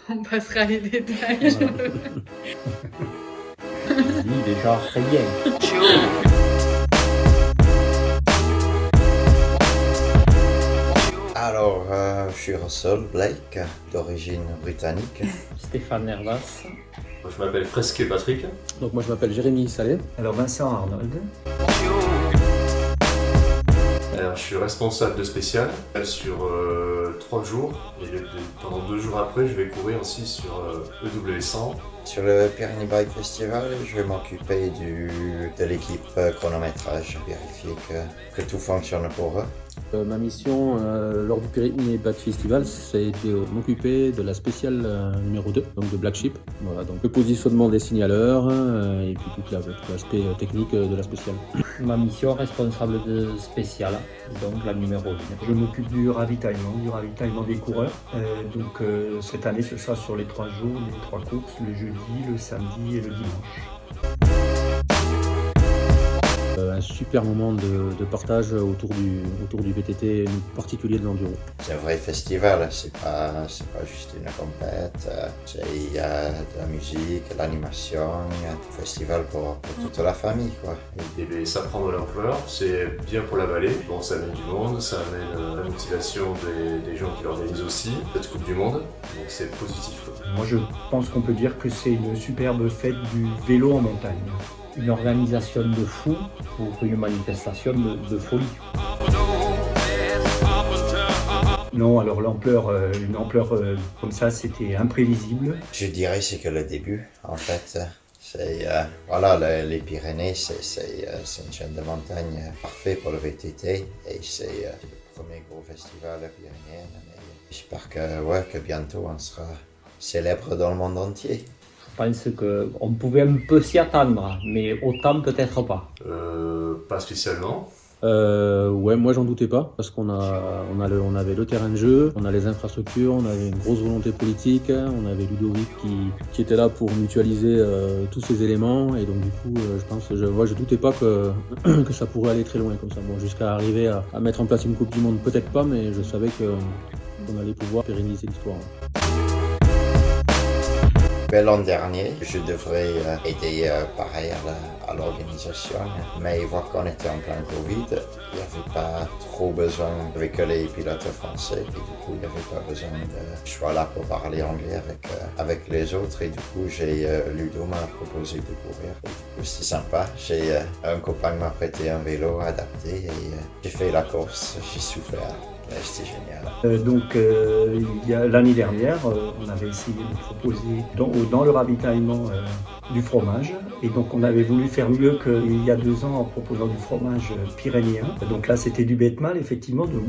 On passera les détails. Voilà. Oui, déjà, très bien. Alors, je suis Russell Blake, d'origine britannique. Stéphane Nervas. Je m'appelle Fresque Patrick. Donc moi je m'appelle Jérémy Salé. Alors Vincent Arnold. Alors, je suis responsable de spécial sur 3 jours. Et pendant 2 jours après, je vais courir aussi sur EW100. Sur le Pyrénées Bike Festival, je vais m'occuper de l'équipe chronométrage, vérifier que tout fonctionne pour eux. Ma mission lors du Pyrénées Bike Festival, c'est de m'occuper de la spéciale numéro 2, donc de Black Sheep. Voilà, donc le positionnement des signaleurs et puis tout l'aspect technique de la spéciale. Ma mission responsable de spécial, donc la numéro 1. Je m'occupe du ravitaillement des coureurs. Cette année, ce sera sur les 3 jours, les 3 courses, le jeudi, le samedi et le dimanche. Un super moment de partage autour du VTT, en particulier de l'enduro. C'est un vrai festival, c'est pas juste une compète. Il y a de la musique, de l'animation, il y a un festival pour toute la famille, quoi. Et bien, ça prend de l'ampleur, c'est bien pour la vallée. Bon, ça amène du monde, ça amène la motivation des gens qui l'organisent aussi, cette Coupe du Monde, donc c'est positif, quoi. Moi, je pense qu'on peut dire que c'est une superbe fête du vélo en montagne. Une organisation de fou pour une manifestation de folie. Non, alors une ampleur comme ça, c'était imprévisible. Je dirais c'est que le début, en fait. Les Pyrénées, c'est une chaîne de montagne parfaite pour le VTT et c'est le premier gros festival pyrénéen. J'espère que bientôt on sera célèbre dans le monde entier. Je pense qu'on pouvait un peu s'y attendre, mais autant peut-être pas. Pas spécialement. Ouais, moi j'en doutais pas, parce qu'on avait le terrain de jeu, on a les infrastructures, on avait une grosse volonté politique, on avait Ludovic qui était là pour mutualiser tous ces éléments, et donc du coup, je doutais pas que ça pourrait aller très loin comme ça. Bon, jusqu'à arriver à mettre en place une Coupe du Monde, peut-être pas, mais je savais qu'on allait pouvoir pérenniser l'histoire. L'an dernier, je devrais aider pareil à l'organisation, mais voir qu'on était en plein Covid, il n'y avait pas trop besoin avec les pilotes français, et du coup il n'y avait pas besoin de... Je suis là pour parler anglais avec les autres, et du coup Ludo m'a proposé de courir, et du coup c'est sympa. Un copain m'a prêté un vélo adapté, et j'ai fait la course, j'ai souffert. Ouais, c'était génial. L'année dernière, on avait essayé de proposer dans le ravitaillement du fromage. Et donc, on avait voulu faire mieux qu'il y a 2 ans en proposant du fromage pyrénéen. Donc là, c'était du betmal, effectivement, du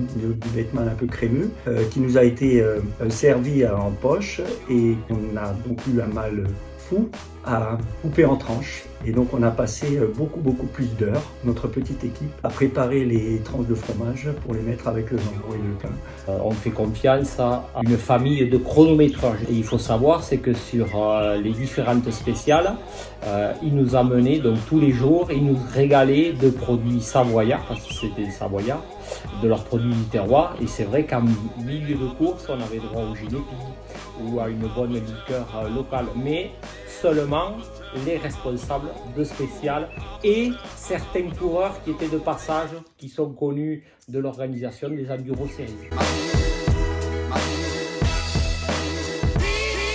betmal un peu crémeux, qui nous a été servi en poche. Et on a donc eu un mal fou à couper en tranches. Et donc on a passé beaucoup plus d'heures, notre petite équipe, à préparer les tranches de fromage pour les mettre avec le jambon et le pain. On fait confiance à une famille de chronométrage. Et il faut savoir, c'est que sur les différentes spéciales, il nous amenait donc tous les jours, il nous régalait de produits savoyards, parce que c'était des savoyards, de leurs produits du terroir. Et c'est vrai qu'en milieu de course, on avait droit au gilet ou à une bonne liqueur locale, mais seulement les responsables de spécial et certains coureurs qui étaient de passage, qui sont connus de l'organisation des Enduro Series.